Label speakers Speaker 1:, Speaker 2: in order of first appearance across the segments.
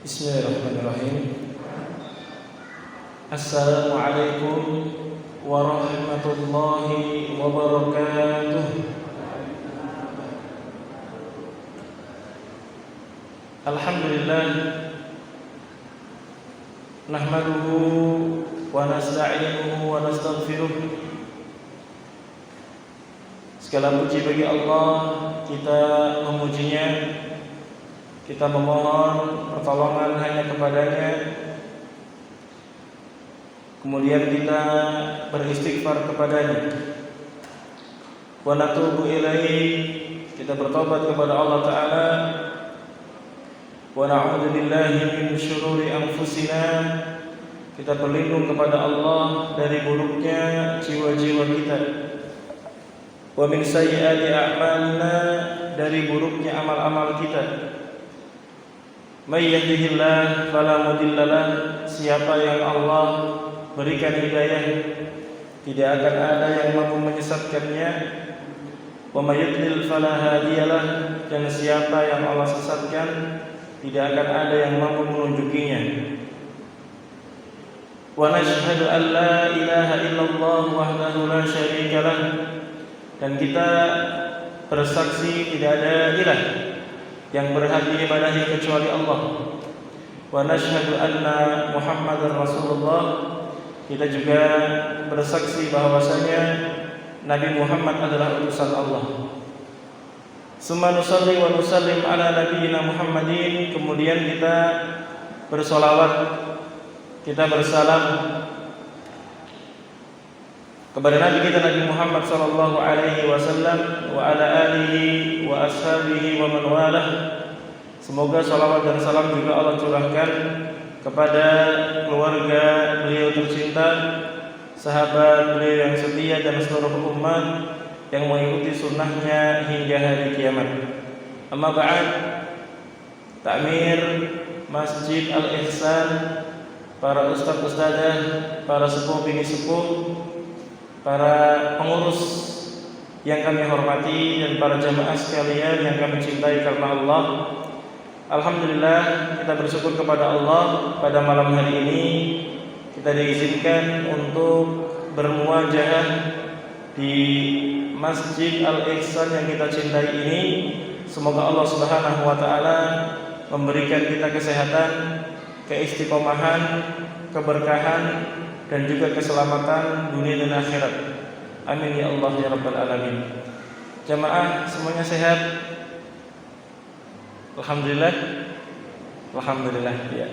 Speaker 1: Bismillahirrahmanirrahim. Assalamualaikum warahmatullahi wabarakatuh. Alhamdulillah, nahmaduhu wa nasta'inuhu wa nastaghfiruh. Segala puji bagi Allah, kita memujinya, kita memohon pertolongan hanya kepadanya. Kemudian kita beristighfar kepadanya. Wa natubu ilaihi, kita bertobat kepada Allah Ta'ala. Wa na'udzu billahi min syururi anfusina, kita berlindung kepada Allah dari buruknya jiwa-jiwa kita. Wa min sayyiati a'malina, dari buruknya amal-amal kita. May yahdihillah fala mudhillalah, siapa yang Allah berikan hidayah, tidak akan ada yang mampu menyesatkannya. Wa may yudlil fala hadiyalah, dan siapa yang Allah sesatkan, tidak akan ada yang mampu menunjukinya. Wa nashhadu an la ilaha illallah wahdahu la syarikalah, dan kita bersaksi tidak ada ilah yang berhak diibadahi kecuali Allah. Wa nashhadu anna Muhammadar Rasulullah, kita juga bersaksi bahwasanya Nabi Muhammad adalah utusan Allah. Summa nusalli wa nusallim ala nabiyyina Muhammadin, kemudian kita bersolawat, kita bersalam kepada Nabi kita Nabi Muhammad sallallahu alaihi wasallam wa ala alihi wa ashabihi wa man walah. Semoga salawat dan salam juga Allah curahkan kepada keluarga beliau tercinta, sahabat beliau yang setia, dan seluruh umat yang mengikuti sunnahnya hingga hari kiamat. Amma ba'd, takmir Masjid Al-Ihsan, para ustaz-ustadzah, para sepuh bini sepuh, para pengurus yang kami hormati, dan para jamaah sekalian yang kami cintai karena Allah. Alhamdulillah, kita bersyukur kepada Allah pada malam hari ini kita diizinkan untuk bermuajah di Masjid Al-Ihsan yang kita cintai ini. Semoga Allah Subhanahu wa taala memberikan kita kesehatan, keistiqomahan, keberkahan, dan juga keselamatan dunia dan akhirat. Amin ya Allah ya rabbal alamin. Jamaah semuanya sehat? Alhamdulillah. Alhamdulillah ya.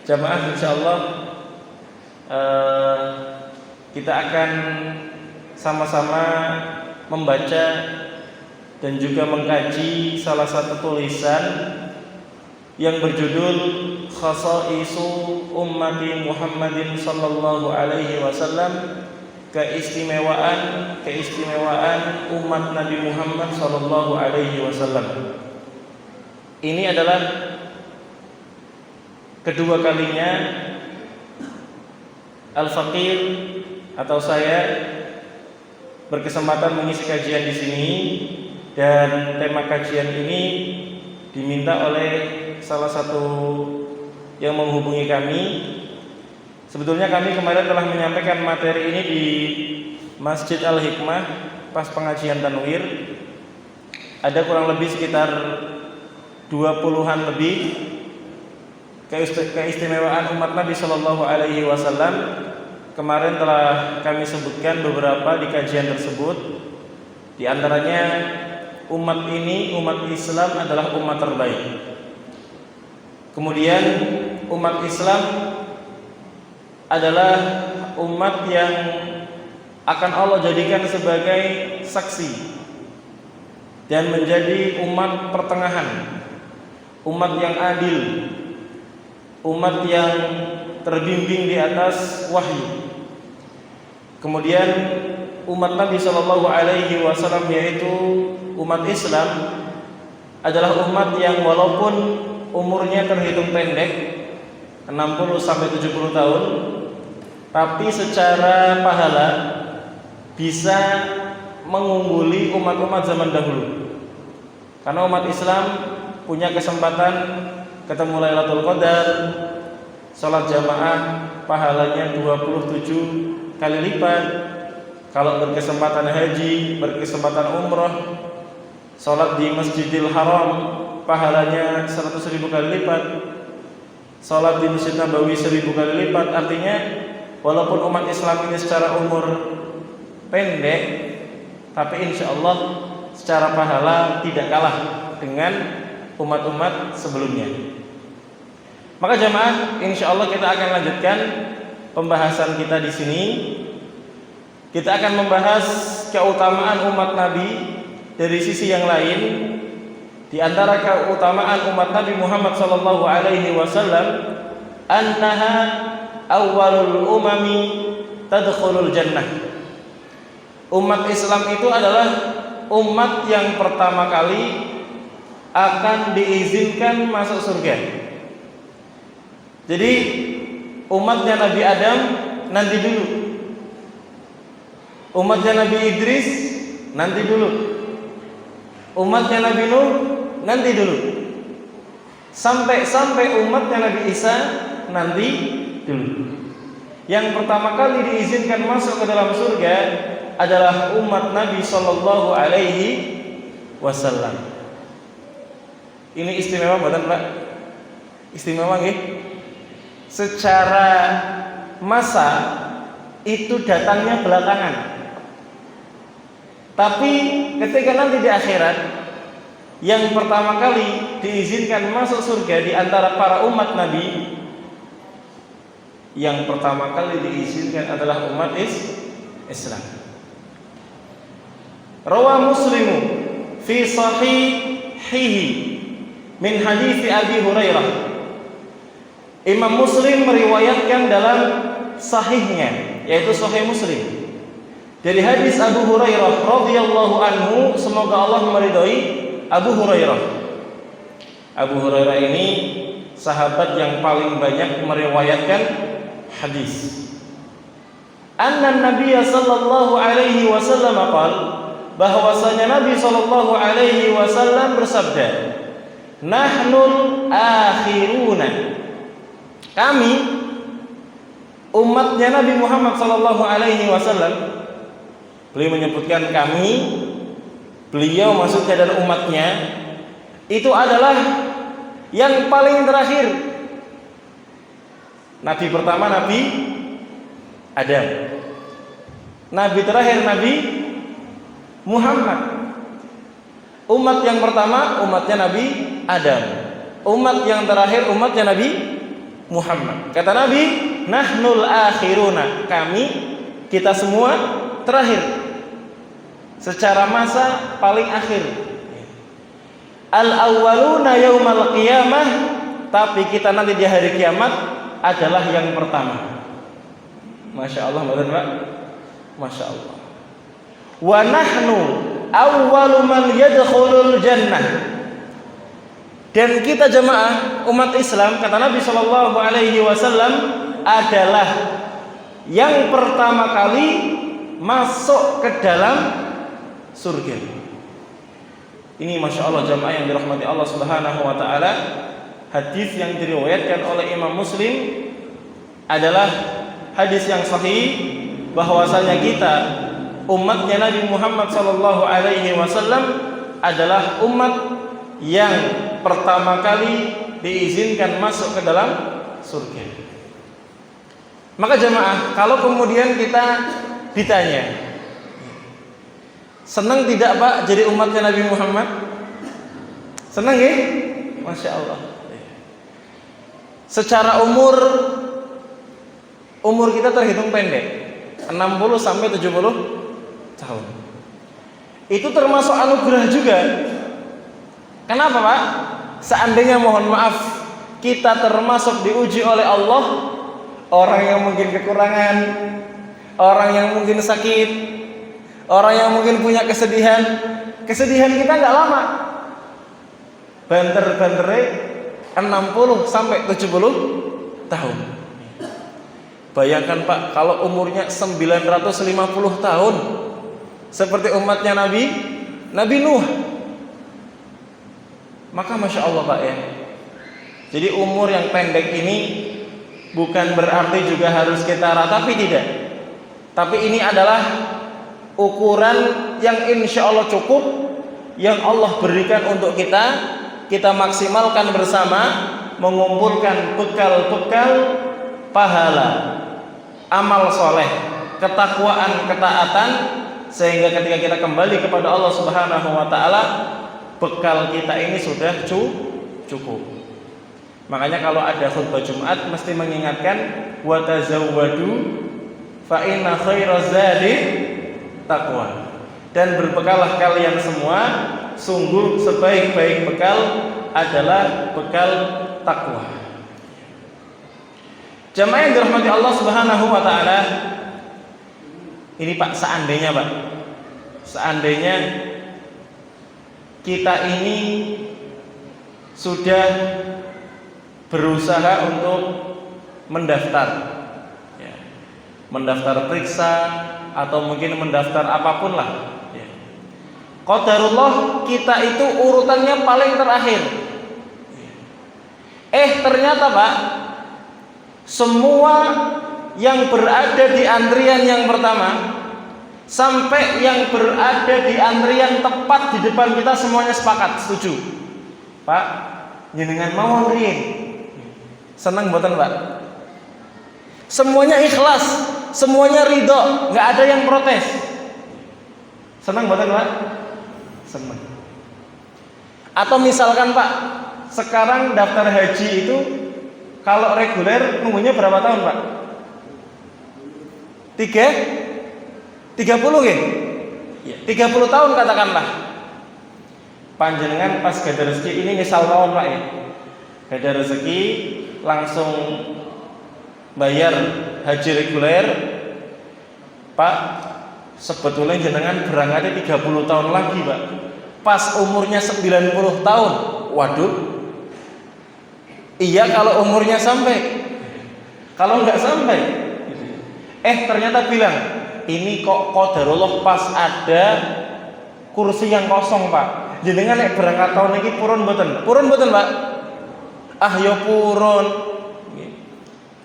Speaker 1: Jamaah insyaallah kita akan sama-sama membaca dan juga mengkaji salah satu tulisan yang berjudul Khasaisu Ummati Muhammadin sallallahu alaihi wasallam, keistimewaan umat Nabi Muhammad sallallahu alaihi wasallam. Ini adalah kedua kalinya Al-Faqir atau saya berkesempatan mengisi kajian di sini, dan tema kajian ini diminta oleh salah satu yang menghubungi kami. Sebetulnya kami kemarin telah menyampaikan materi ini di Masjid Al-Hikmah pas pengajian Tanwir. Ada kurang lebih sekitar 20-an lebih keistimewaan umat Nabi Shallallahu Alaihi Wasallam. Kemarin telah kami sebutkan beberapa di kajian tersebut. Di antaranya umat ini, umat Islam adalah umat terbaik. Kemudian umat Islam adalah umat yang akan Allah jadikan sebagai saksi dan menjadi umat pertengahan, umat yang adil, umat yang terbimbing di atas wahyu. Kemudian umat Nabi Shallallahu Alaihi Wasallam, yaitu umat Islam, adalah umat yang walaupun umurnya terhitung pendek, 60 sampai 70 tahun, tapi secara pahala bisa mengungguli umat-umat zaman dahulu. Karena umat Islam punya kesempatan ketemu Lailatul Qadar, salat jamaah pahalanya 27 kali lipat. Kalau berkesempatan haji, berkesempatan umrah, salat di Masjidil Haram pahalanya 100.000 kali lipat. Salat di Masjid Nabawi 1000 kali lipat. Artinya walaupun umat Islam ini secara umur pendek, tapi insya Allah secara pahala tidak kalah dengan umat-umat sebelumnya. Maka jamaah, insya Allah kita akan lanjutkan pembahasan kita di sini. Kita akan membahas keutamaan umat Nabi dari sisi yang lain. Di antara keutamaan umat Nabi Muhammad sallallahu alaihi wasallam, annaha awwalul umami tadkhulul jannah. Umat Islam itu adalah umat yang pertama kali akan diizinkan masuk surga. Jadi umatnya Nabi Adam nanti dulu, umatnya Nabi Idris nanti dulu, umatnya Nabi Nuh nanti dulu, sampai umatnya Nabi Isa nanti dulu. Yang pertama kali diizinkan masuk ke dalam surga adalah umat Nabi sallallahu alaihi wasallam. Ini istimewa bukan Pak? Istimewa nggih? Secara masa itu datangnya belakangan. Tapi ketika nanti di akhirat, yang pertama kali diizinkan masuk surga di antara para umat Nabi, yang pertama kali diizinkan adalah umat Islam. Rawa Muslimu fi sahihihi min hadits Abi Hurairah. Imam Muslim meriwayatkan dalam sahihnya, yaitu Sahih Muslim, dari hadis Abu Hurairah radhiyallahu anhu, semoga Allah meridhai Abu Hurairah. Abu Hurairah ini sahabat yang paling banyak meriwayatkan hadis. Anna Nabiya sallallahu alaihi wasallam qala, bahwasanya Nabi sallallahu alaihi wasallam bersabda, nahnul akhiruna, kami umatnya Nabi Muhammad sallallahu alaihi wasallam. Beliau menyebutkan kami, beliau maksudnya dan umatnya itu adalah yang paling terakhir. Nabi pertama Nabi Adam, Nabi terakhir Nabi Muhammad. Umat yang pertama umatnya Nabi Adam, umat yang terakhir umatnya Nabi Muhammad. Kata Nabi, nahnul akhiruna, kami, kita semua terakhir, secara masa paling akhir. Al-awwaluna yaumal qiyamah, tapi kita nanti di hari kiamat adalah yang pertama. Masya Allah, betul Pak? Masya Allah. Wa nahnu awwalu man yadkhulul jannah, dan kita jemaah umat Islam, kata Nabi sallallahu alaihi wasallam, adalah yang pertama kali masuk ke dalam surga. Ini Masya Allah jemaah yang dirahmati Allah subhanahu wa ta'ala. Hadis yang diriwayatkan oleh Imam Muslim adalah hadis yang sahih, bahwasanya kita umatnya Nabi Muhammad sallallahu alaihi wasallam adalah umat yang pertama kali diizinkan masuk ke dalam surga. Maka jemaah, kalau kemudian kita ditanya, senang tidak Pak jadi umatnya Nabi Muhammad? Senang ya? Masya Allah. Secara umur kita terhitung pendek, 60 sampai 70 tahun. Itu termasuk anugerah juga. Kenapa Pak? Seandainya mohon maaf kita termasuk diuji oleh Allah, orang yang mungkin kekurangan, orang yang mungkin sakit, orang yang mungkin punya kesedihan kita nggak lama, banter-bantere 60 sampai 70 tahun. Bayangkan Pak, kalau umurnya 950 tahun seperti umatnya Nabi Nuh. Maka Masya Allah Pak ya, Jadi umur yang pendek ini bukan berarti juga harus kita ratapi, tidak. Tapi ini adalah ukuran yang insya Allah cukup, yang Allah berikan untuk kita maksimalkan bersama, mengumpulkan bekal-bekal pahala, amal soleh, ketakwaan, ketaatan, sehingga ketika kita kembali kepada Allah Subhanahu wa taala, bekal kita ini sudah cukup. Makanya kalau ada khutbah Jumat mesti mengingatkan wa tazawwadu fa inna khairaz zadi taqwa. Dan berbekalah kalian semua, sungguh sebaik-baik bekal adalah bekal takwa. Jamaah yang dirahmati Allah Subhanahu wa taala, ini Pak, seandainya kita ini sudah berusaha untuk mendaftar, ya, mendaftar periksa atau mungkin mendaftar apapun lah, ya. Qadarullah kita itu urutannya paling terakhir. Ternyata Pak, semua yang berada di antrian yang pertama sampai yang berada di antrian tepat di depan kita semuanya sepakat, setuju. Pak, jenengan mau antrian? Senang mboten Pak? Semuanya ikhlas, semuanya ridho, nggak ada yang protes. Senang mboten Pak? Senang. Atau misalkan Pak, sekarang daftar haji itu kalau reguler nunggunya berapa tahun Pak? 30 ya? 30 tahun katakanlah. Panjenengan pas gada rezeki, ini misal tahun Pak ya, gada rezeki langsung bayar haji reguler. Pak, sebetulnya jenengan berangkatnya 30 tahun lagi Pak, pas umurnya 90 tahun. Waduh, iya kalau umurnya sampai, kalau nggak sampai, ternyata bilang ini kok qadarullah pas ada kursi yang kosong Pak. Jenengan nek berangkat tahun ini purun mboten? Purun mboten Pak? Ya purun.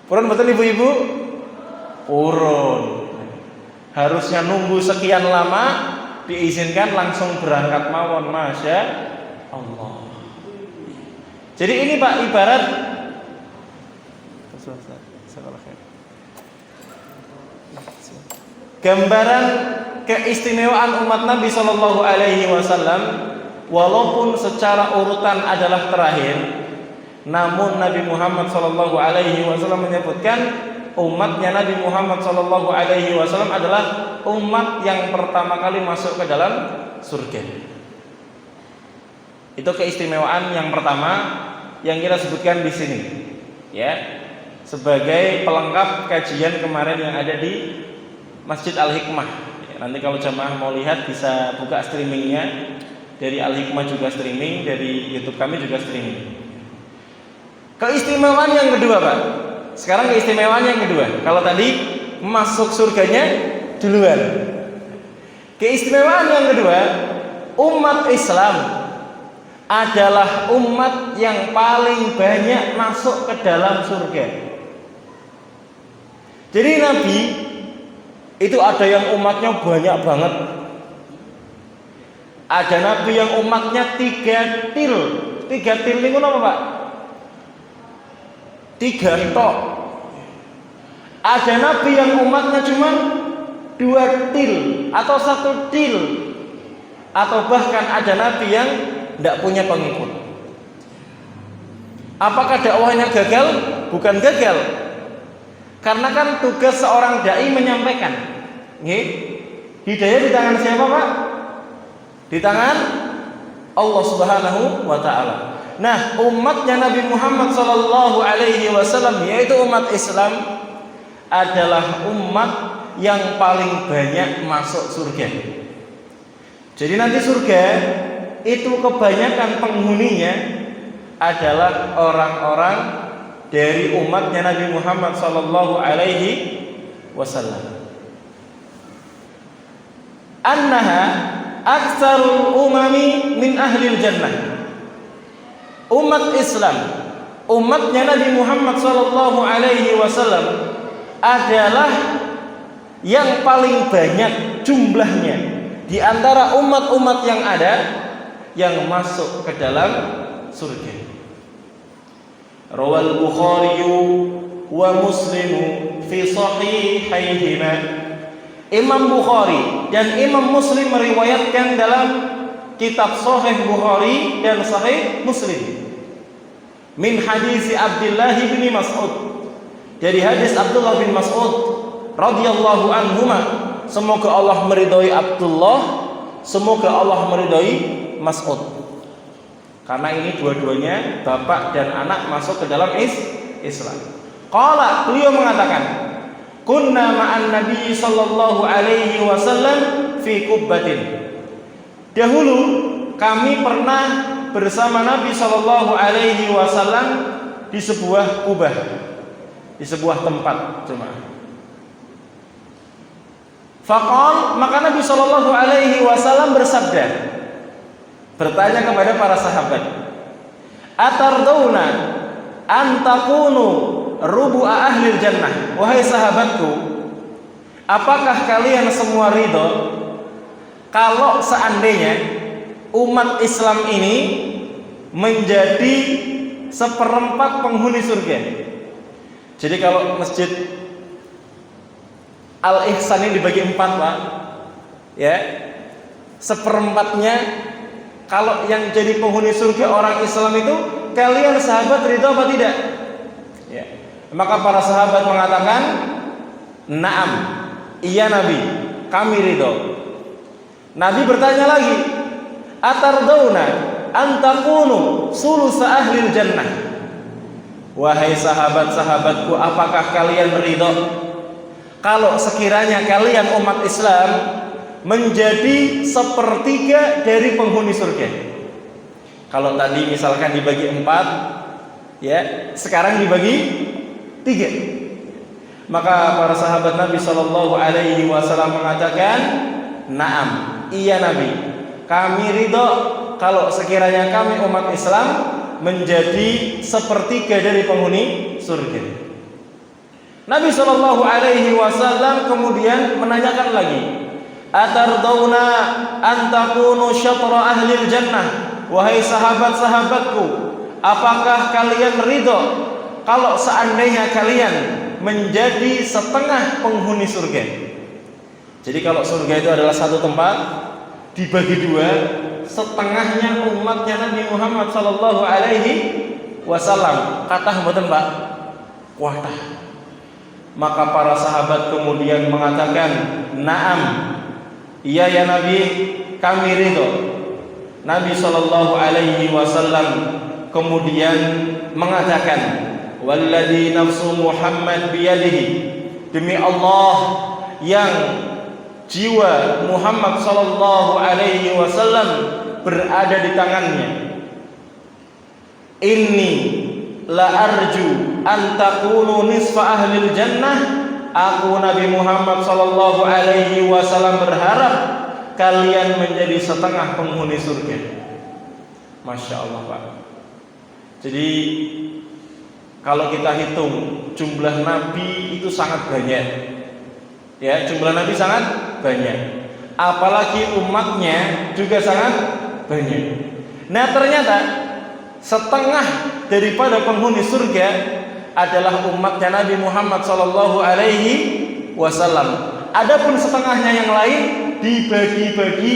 Speaker 1: Purun mboten ibu-ibu? Purun. Harusnya nunggu sekian lama, diizinkan langsung berangkat mawon, masya Allah. Jadi ini Pak ibarat gambaran keistimewaan umat Nabi Shallallahu Alaihi Wasallam. Walaupun secara urutan adalah terakhir, namun Nabi Muhammad Shallallahu Alaihi Wasallam menyebutkan umatnya Nabi Muhammad Shallallahu Alaihi Wasallam adalah umat yang pertama kali masuk ke dalam surga. Itu keistimewaan yang pertama yang kita sebutkan di sini, ya, sebagai pelengkap kajian kemarin yang ada di Masjid Al-Hikmah. Nanti kalau jamaah mau lihat bisa buka streamingnya, dari Al-Hikmah juga streaming, dari YouTube kami juga streaming. Keistimewaan yang kedua Pak, sekarang keistimewaan yang kedua. Kalau tadi masuk surganya duluan, keistimewaan yang kedua, umat Islam adalah umat yang paling banyak masuk ke dalam surga. Jadi Nabi itu ada yang umatnya banyak banget. Ada Nabi yang umatnya 3 til. 3 til itu apa Pak? 3 tok. Ada Nabi yang umatnya cuma 2 til atau 1 til. Atau bahkan ada Nabi yang tidak punya pengikut. Apakah dakwahnya gagal? Bukan gagal. Karena kan tugas seorang dai menyampaikan. Hidayah di tangan siapa Pak? Di tangan Allah Subhanahu wa taala. Nah, umatnya Nabi Muhammad sallallahu alaihi wasallam, yaitu umat Islam, adalah umat yang paling banyak masuk surga. Jadi nanti surga itu kebanyakan penghuninya adalah orang-orang dari umatnya Nabi Muhammad sallallahu alaihi wasallam. Annaha aktsarul umami min ahlil jannah. Umat Islam umatnya Nabi Muhammad sallallahu alaihi wasallam adalah yang paling banyak jumlahnya di antara umat-umat yang ada yang masuk ke dalam surga. Rawal Bukhari wa Muslim fi sahihaihima. Imam Bukhari dan Imam Muslim meriwayatkan dalam kitab Sahih Bukhari dan Sahih Muslim min hadis Abdullah bin Mas'ud, dari hadis Abdullah bin Mas'ud radhiyallahu anhuma, semoga Allah meridhai Abdullah, semoga Allah meridhai Mas'ud, karena ini dua-duanya bapak dan anak masuk ke dalam Islam. Qala, beliau mengatakan, kunna ma'an Nabi sallallahu alaihi wasallam fi kubbatin. Dahulu kami pernah bersama Nabi sallallahu alaihi wasallam di sebuah kubah, di sebuah tempat jemaah. Faqal, maka Nabi sallallahu alaihi wasallam bersabda, bertanya kepada para sahabat, atardawna an takunu rubu'a ahlil jannah. Wahai sahabatku, apakah kalian semua ridho kalau seandainya umat Islam ini menjadi seperempat penghuni surga? Jadi kalau masjid Al-Ihsan ini dibagi 4, Pak, ya, seperempatnya kalau yang jadi penghuni surga orang Islam itu, kalian sahabat ridho apa tidak? Ya. Maka para sahabat mengatakan, na'am, iya Nabi, kami ridho. Nabi bertanya lagi, atardawna an takunu sulusa ahlil jannah. Wahai sahabat-sahabatku, apakah kalian ridho kalau sekiranya kalian umat Islam menjadi sepertiga dari penghuni surga? Kalau tadi misalkan dibagi 4, ya, sekarang dibagi 3. Maka para sahabat Nabi sallallahu alaihi wasallam mengatakan, na'am, iya Nabi, kami ridho kalau sekiranya kami umat Islam menjadi sepertiga dari penghuni surga. Nabi sallallahu alaihi wasallam kemudian menanyakan lagi, atardawna an takunu syatra ahlil jannah. Wahai sahabat-sahabatku, apakah kalian ridho kalau seandainya kalian menjadi setengah penghuni surga? Jadi kalau surga itu adalah satu tempat dibagi 2, setengahnya umatnya Nabi Muhammad sallallahu alaihi wasallam. Kathah mboten, Pak? Kuatah. Maka para sahabat kemudian mengatakan, na'am, iya ya Nabi, kami ridho. Nabi sallallahu alaihi wasallam kemudian mengatakan, walladzi nafsu Muhammad biyadihi, demi Allah yang jiwa Muhammad sallallahu alaihi wasallam berada di tangannya, inni la arju an takunu nisfa ahlil jannah. Aku Nabi Muhammad sallallahu alaihi wasallam berharap kalian menjadi setengah penghuni surga. Masya Allah, Pak. Jadi kalau kita hitung jumlah nabi itu sangat banyak. Ya, jumlah nabi sangat banyak. Apalagi umatnya juga sangat banyak. Nah, ternyata setengah daripada penghuni surga adalah umatnya Nabi Muhammad sallallahu alaihi wasallam. Adapun setengahnya yang lain dibagi-bagi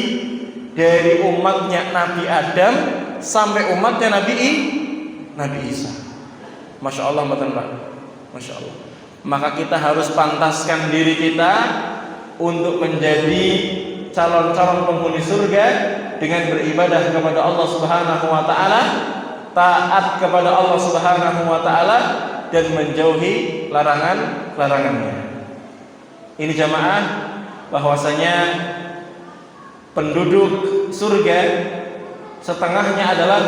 Speaker 1: dari umatnya Nabi Adam sampai umatnya Nabi Isa. Masya Allah, Pak. Masya Allah. Maka kita harus pantaskan diri kita untuk menjadi calon-calon penghuni surga dengan beribadah kepada Allah Subhanahu wa taala, taat kepada Allah Subhanahu wa taala, dan menjauhi larangan-larangannya. Ini jamaah, bahwasanya penduduk surga setengahnya adalah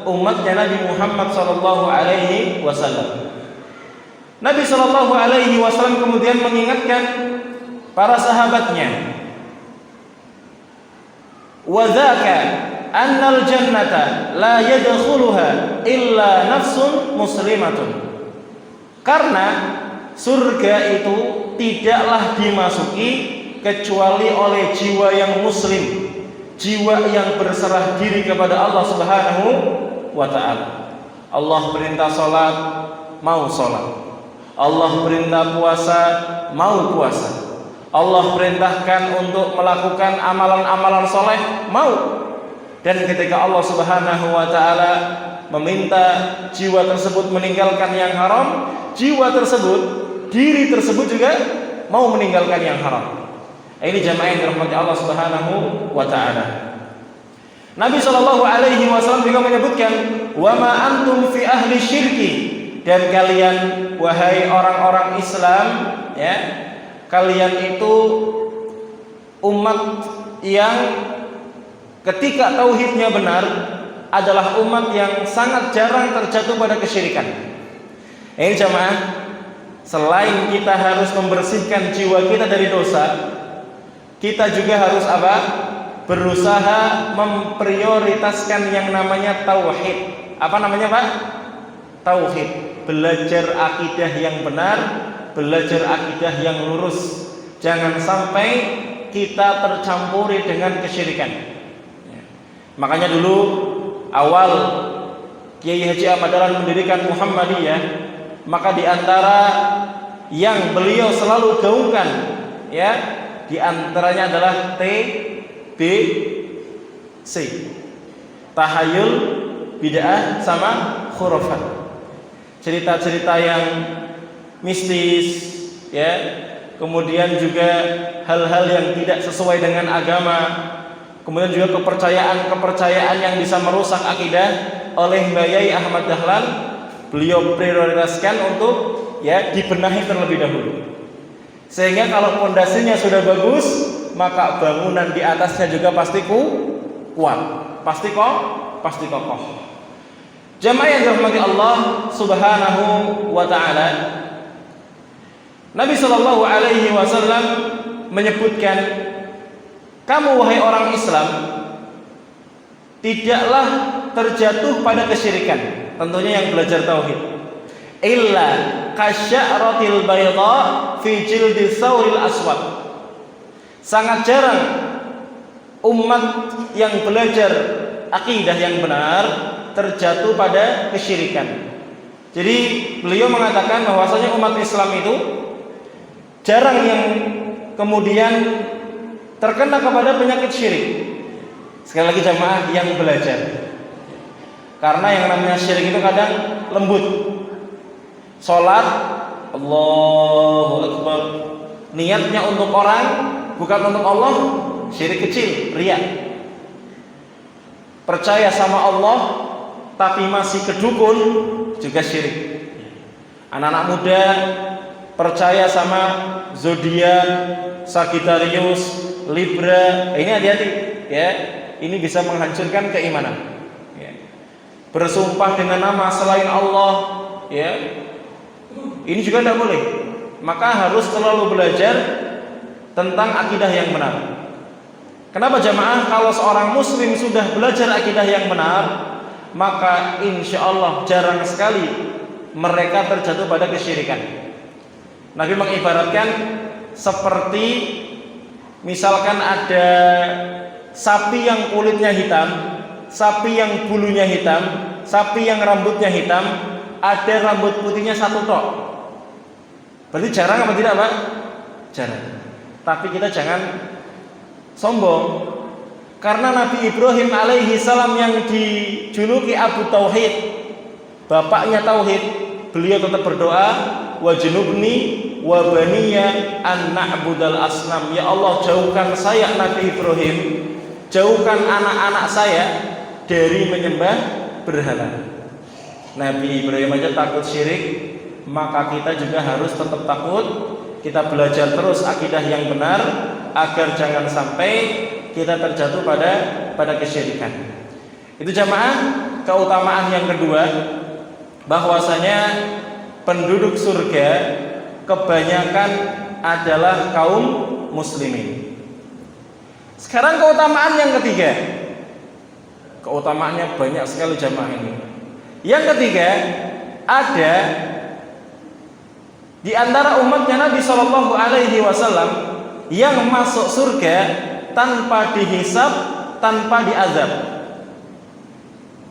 Speaker 1: umatnya Nabi Muhammad sallallahu alaihi wasallam. Nabi sallallahu alaihi wasallam kemudian mengingatkan para sahabatnya, wa dzaka annal jannata la yadkhuluha illa nafsun muslimatun. Karena surga itu tidaklah dimasuki kecuali oleh jiwa yang muslim, jiwa yang berserah diri kepada Allah Subhanahu wa ta'ala. Allah perintah salat, mau salat. Allah perintah puasa, mau puasa. Allah perintahkan untuk melakukan amalan-amalan soleh, mau. Dan ketika Allah Subhanahu wa ta'ala meminta jiwa tersebut meninggalkan yang haram, jiwa tersebut, diri tersebut juga mau meninggalkan yang haram. Ini jamaah yang dirahmati Allah Subhanahu wa ta'ala. Nabi SAW juga menyebutkan, wa ma antum fi ahli syirki, dan kalian wahai orang-orang Islam, ya, kalian itu umat yang ketika tauhidnya benar adalah umat yang sangat jarang terjatuh pada kesyirikan. Ini jamaah, selain kita harus membersihkan jiwa kita dari dosa, kita juga harus apa? Berusaha memprioritaskan yang namanya tauhid. Apa namanya, Pak? Tauhid. Belajar akidah yang benar, belajar akidah yang lurus. Jangan sampai kita tercampuri dengan kesyirikan. Makanya dulu awal Kiai Haji Ahmad Dahlan mendirikan Muhammadiyah, maka di antara yang beliau selalu gaungkan, ya, di antaranya adalah TBC, tahayul, bid'ah, sama khurafat. Cerita-cerita yang mistis, ya, kemudian juga hal-hal yang tidak sesuai dengan agama, kemudian juga kepercayaan yang bisa merusak akidah oleh Mbak Yai Ahmad Dahlan, beliau prioritaskan untuk, ya, dibenahi terlebih dahulu. Sehingga kalau pondasinya sudah bagus, maka bangunan di atasnya juga pasti kuat, pasti kokoh. Jamaah yang dirahmati Allah Subhanahu wa ta'ala, Nabi Shallallahu Alaihi Wasallam menyebutkan, kamu wahai orang Islam tidaklah terjatuh pada kesyirikan, tentunya yang belajar tauhid, illa kasya'ratil bayda fi jildi thawril aswad. Sangat jarang umat yang belajar akidah yang benar terjatuh pada kesyirikan. Jadi beliau mengatakan bahwasanya umat Islam itu jarang yang kemudian terkena kepada penyakit syirik. Sekali lagi jamaah yang belajar, karena yang namanya syirik itu kadang lembut. Sholat, Allahu Akbar, niatnya untuk orang, bukan untuk Allah, syirik kecil, riya. Percaya sama Allah tapi masih kedukun, juga syirik. Anak-anak muda percaya sama zodiak, Sagittarius, Libra, ini hati-hati, ya. Ini bisa menghancurkan keimanan, ya. Bersumpah dengan nama selain Allah, ya, ini juga tidak boleh. Maka harus selalu belajar tentang akidah yang benar. Kenapa jamaah? Kalau seorang muslim sudah belajar akidah yang benar, maka insya Allah jarang sekali mereka terjatuh pada kesyirikan. Nabi mengibaratkan seperti misalkan ada sapi yang kulitnya hitam, sapi yang bulunya hitam, sapi yang rambutnya hitam, ada rambut putihnya satu tok. Berarti jarang apa tidak, Pak? Jarang. Tapi kita jangan sombong, karena Nabi Ibrahim alaihi salam yang dijuluki Abu Tauhid, bapaknya Tauhid, beliau tetap berdoa, wajnubni wa baniya an na'budal asnam. Ya Allah, jauhkan saya Nabi Ibrahim, jauhkan anak-anak saya dari menyembah berhala. Nabi Ibrahim aja takut syirik, maka kita juga harus tetap takut. Kita belajar terus akidah yang benar agar jangan sampai kita terjatuh pada kesyirikan. Itu jamaah keutamaan yang kedua, bahwasanya penduduk surga kebanyakan adalah kaum muslimin. Sekarang keutamaan yang ketiga, Keutamaannya banyak sekali jamaah ini. Yang ketiga, ada di antara umatnya Nabi Shallallahu Alaihi Wasallam yang masuk surga tanpa dihisab, tanpa diazab.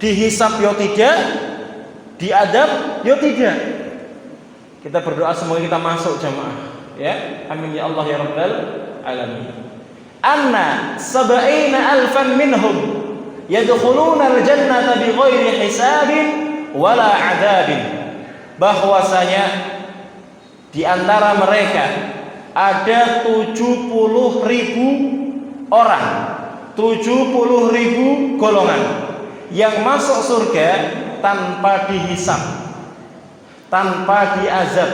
Speaker 1: Dihisab yo tidak, diadab yo tidak. Kita berdoa semoga kita masuk jamaah. Ya, amin ya Allah ya Rabbal alamin. Anna sab'ina alfan minhum yadkhuluna al-jannata bighairi hisabin wala adabin. Bahwasanya di antara mereka ada 70.000 orang, 70.000 golongan yang masuk surga tanpa dihisab, tanpa diazab.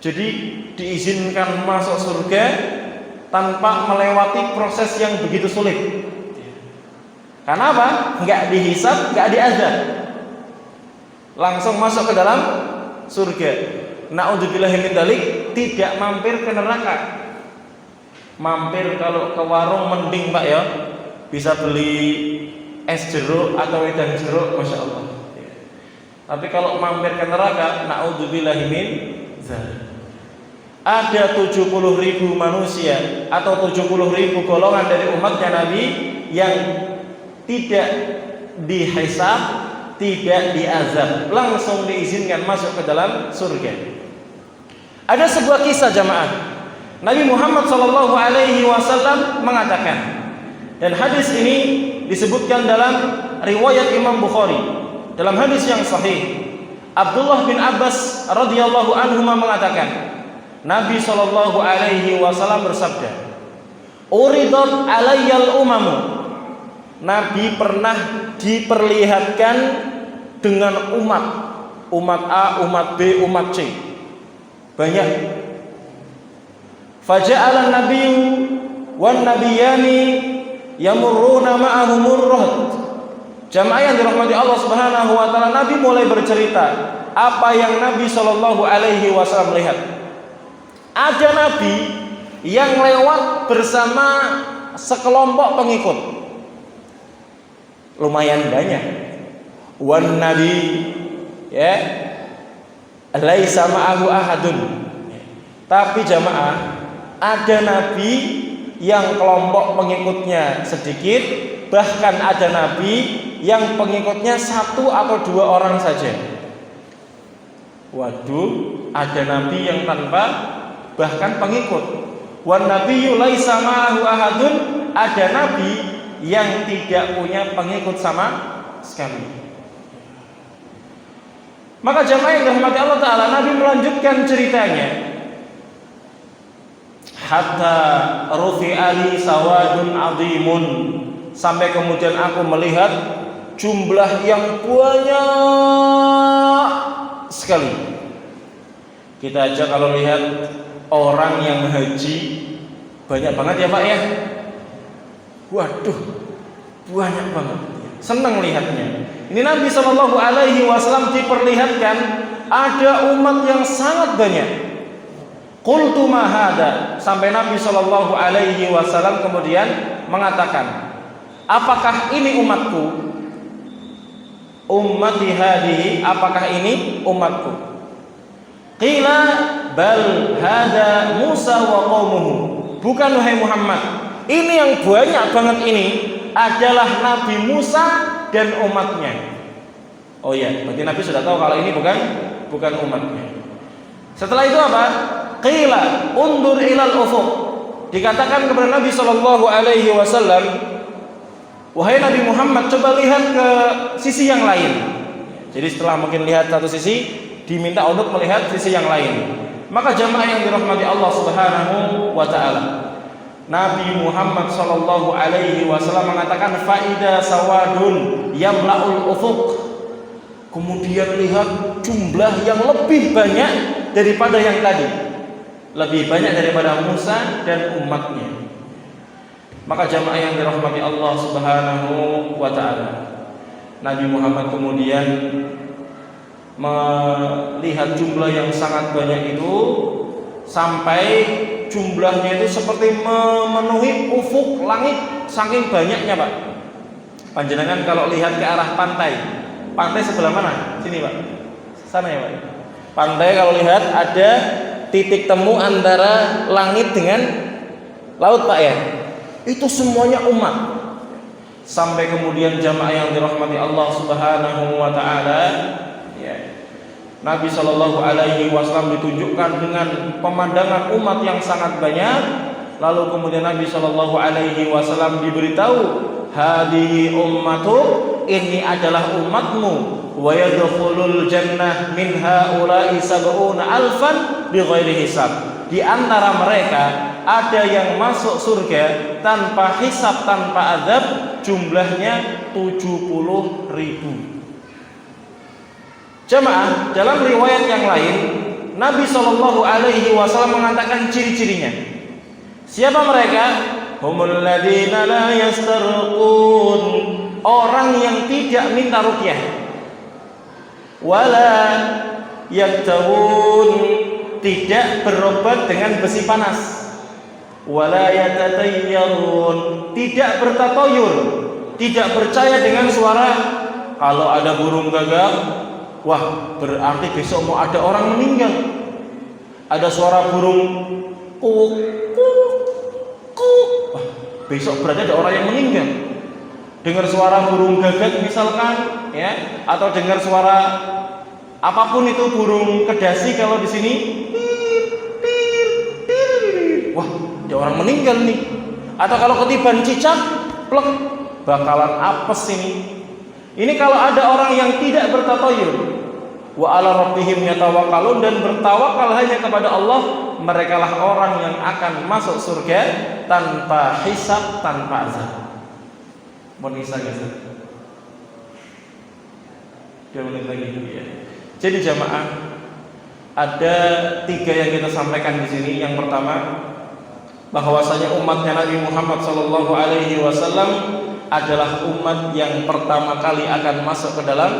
Speaker 1: Jadi diizinkan masuk surga tanpa melewati proses yang begitu sulit. Karena apa? Enggak dihisab, enggak diazab, langsung masuk ke dalam surga. Na'udzubillahi min dzalik, tidak mampir ke neraka. Mampir kalau ke warung mending Pak ya, bisa beli es jeruk atau wedang jeruk, masya Allah. Tapi kalau mampir ke neraka, na'udzubillahi min dzalik. Ada 70.000 manusia atau 70.000 golongan dari umatnya Nabi yang tidak dihisab, tidak diazab, langsung diizinkan masuk ke dalam surga. Ada sebuah kisah jamaah. Nabi Muhammad SAW mengatakan, dan hadis ini disebutkan dalam riwayat Imam Bukhari dalam hadis yang sahih. Abdullah bin Abbas radhiyallahu anhu mengatakan, Nabi SAW bersabda, "Uridat alayyal umamu." Nabi pernah diperlihatkan dengan umat A, umat B, umat C. Banyak. Faja'ala an-nabiyyu wan nabiyani yamurruna ma'ahumur rahd. Jamaah yang dirahmati Allah Subhanahu wa taala, Nabi mulai bercerita apa yang Nabi SAW lihat. Ada nabi yang lewat bersama sekelompok pengikut, lumayan banyak. Wan nabi ya laisa ma'ahu ahadun. Tapi jamaah, ada nabi yang kelompok pengikutnya sedikit, bahkan ada nabi yang pengikutnya 1 atau 2 orang saja. Waduh, ada nabi yang tanpa bahkan pengikut. Wan nabiyyu laisa ma'ahu ahadun, ada nabi yang tidak punya pengikut sama sekali. Maka jamaah yang dirahmati Allah taala, Nabi melanjutkan ceritanya. Hatta rufi'ali sawadun azimun, sampai kemudian aku melihat jumlah yang banyak sekali. Kita aja kalau lihat orang yang haji banyak banget ya Pak ya. Waduh, banyak banget. Senang lihatnya. Ini Nabi SAW diperlihatkan ada umat yang sangat banyak. Qultu ma hada, sampai Nabi SAW kemudian mengatakan, apakah ini umatku? Ummati hadihi, apakah ini umatku? Qila bal hada Musa wa qaumuhu. Bukan wahai Muhammad, ini yang banyak banget ini adalah Nabi Musa dan umatnya. Oh iya, berarti Nabi sudah tahu kalau ini bukan umatnya. Setelah itu apa? Qila undur ilal ufuq. Dikatakan kepada Nabi SAW, wahai Nabi Muhammad, coba lihat ke sisi yang lain. Jadi setelah mungkin lihat satu sisi, diminta untuk melihat sisi yang lain. Maka jamaah yang dirahmati Allah Subhanahu wa taala, Nabi Muhammad SAW mengatakan faida sawadun yamlaul ufuq. Kemudian lihat jumlah yang lebih banyak daripada yang tadi, lebih banyak daripada Musa dan umatnya. Maka jamaah yang dirahmati Allah Subhanahu wa taala, Nabi Muhammad kemudian melihat jumlah yang sangat banyak itu, sampai jumlahnya itu seperti memenuhi ufuk langit, saking banyaknya Pak. Panjenengan kalau lihat ke arah pantai, pantai sebelah mana? Sini Pak, sana ya Pak. Pantai kalau lihat ada titik temu antara langit dengan laut Pak ya. Itu semuanya umat. Sampai kemudian jamaah yang dirahmati Allah Subhanahu wa taala, ya. Nabi Shallallahu alaihi wasallam ditunjukkan dengan pemandangan umat yang sangat banyak. Lalu kemudian Nabi Shallallahu alaihi wasallam diberitahu, hadhihi ummatu, ini adalah umatmu, wa yadkhulul jannah min haula'i sab'una alfan bighairi hisab. Di antara mereka ada yang masuk surga tanpa hisab, tanpa azab, jumlahnya 70.000. Jamaah, dalam riwayat yang lain Nabi Shallallahu alaihi wasallam mengatakan ciri-cirinya. Siapa mereka? Humul ladzina la yastarqun, orang yang tidak minta ruqyah, wala yaktawun, tidak berobat dengan besi panas, wala yatatayyarun, tidak bertatayur, tidak percaya dengan suara kalau ada burung gagak, wah berarti besok mau ada orang meninggal. Ada suara burung kuk kuk kuk, wah besok berarti ada orang yang meninggal. Dengar suara burung gagak misalkan, ya, atau dengar suara apapun itu, burung kedasi kalau di sini, wah ada orang meninggal nih. Atau kalau ketiban cicak, plek, bakalan apes ini. Ini kalau ada orang yang tidak bertatayur. Wa ala rabbihim yatawakkalun, dan bertawakal hanya kepada Allah, merekalah orang yang akan masuk surga tanpa hisab, tanpa azab. Mohon bisa guys. 2 menit lagi ya. Jadi jamaah, ada 3 yang kita sampaikan di sini. Yang pertama, bahwasanya umatnya Nabi Muhammad SAW adalah umat yang pertama kali akan masuk ke dalam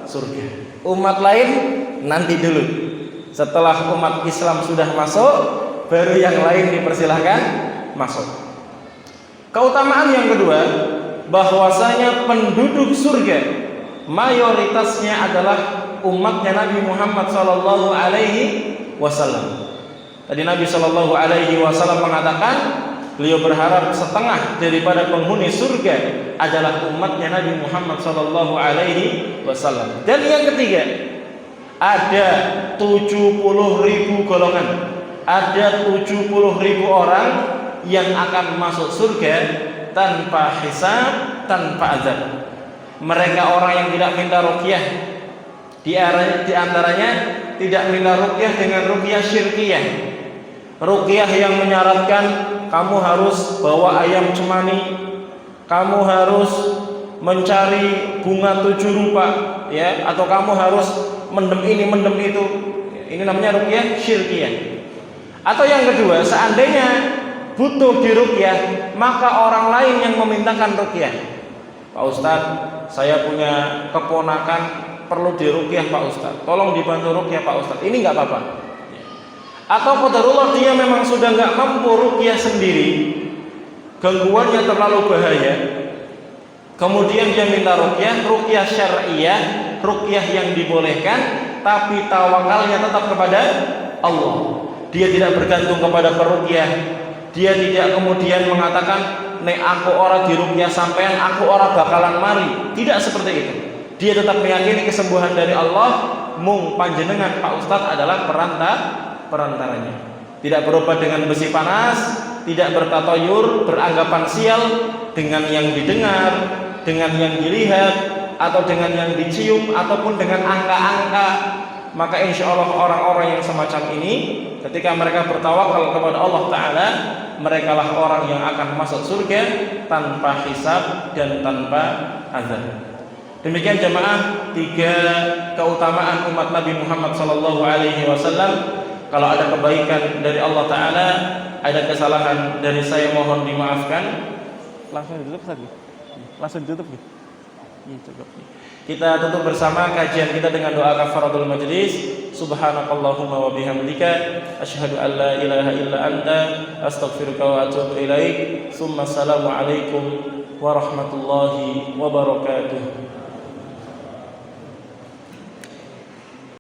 Speaker 1: surga. Umat lain nanti dulu. Setelah umat Islam sudah masuk, baru yang lain dipersilahkan masuk. Keutamaan yang kedua, bahwasanya penduduk surga mayoritasnya adalah umatnya Nabi Muhammad sallallahu alaihi wasallam. Tadi Nabi sallallahu alaihi wasallam mengatakan, beliau berharap setengah daripada penghuni surga adalah umatnya Nabi Muhammad sallallahu alaihi wasallam. Dan yang ketiga, ada 70.000 golongan, ada 70.000 orang yang akan masuk surga tanpa hisab, tanpa azab. Mereka orang yang tidak minta ruqyah. Di antaranya tidak minta ruqyah dengan ruqyah syirkiyah. Ruqyah yang menyarankan kamu harus bawa ayam cemani, kamu harus mencari bunga 7 rupa, ya, atau kamu harus mendem ini mendem itu. Ini namanya ruqyah syirkiyah. Atau yang kedua, seandainya butuh diruqyah, maka orang lain yang memintakan ruqyah. Pak Ustadz, saya punya keponakan perlu diruqyah Pak Ustadz, tolong dibantu ruqyah Pak Ustadz. Ini nggak apa-apa. Atau qadarullah dia memang sudah nggak mampu ruqyah sendiri, gangguannya terlalu bahaya, kemudian dia minta ruqyah syar'iyah, ruqyah yang dibolehkan, tapi tawakalnya tetap kepada Allah. Dia tidak bergantung kepada peruqyah. Dia tidak kemudian mengatakan, nek aku ora diruqyah sampean, aku ora bakalan mari. Tidak seperti itu. Dia tetap meyakini kesembuhan dari Allah. Mung panjenengan Pak Ustadz adalah perantaranya. Tidak berobat dengan besi panas, tidak bertatayur, beranggapan sial dengan yang didengar, dengan yang dilihat, atau dengan yang dicium, ataupun dengan angka-angka. Maka insya Allah orang-orang yang semacam ini, ketika mereka bertawakal kepada Allah Ta'ala, merekalah orang yang akan masuk surga tanpa hisab dan tanpa azab. Demikian jamaah, 3 keutamaan umat Nabi Muhammad SAW. Kalau ada kebaikan dari Allah Ta'ala, ada kesalahan dari saya, mohon dimaafkan. Langsung ditutup lagi. Langsung ditutup gitu. Iya, cukup. Kita tutup bersama kajian kita dengan doa kafaratul majlis. Subhanakallahumma wa bihamdika asyhadu an la ilaha illa anta astaghfiruka wa atubu ilaik. Assalamu alaikum warahmatullahi wabarakatuh.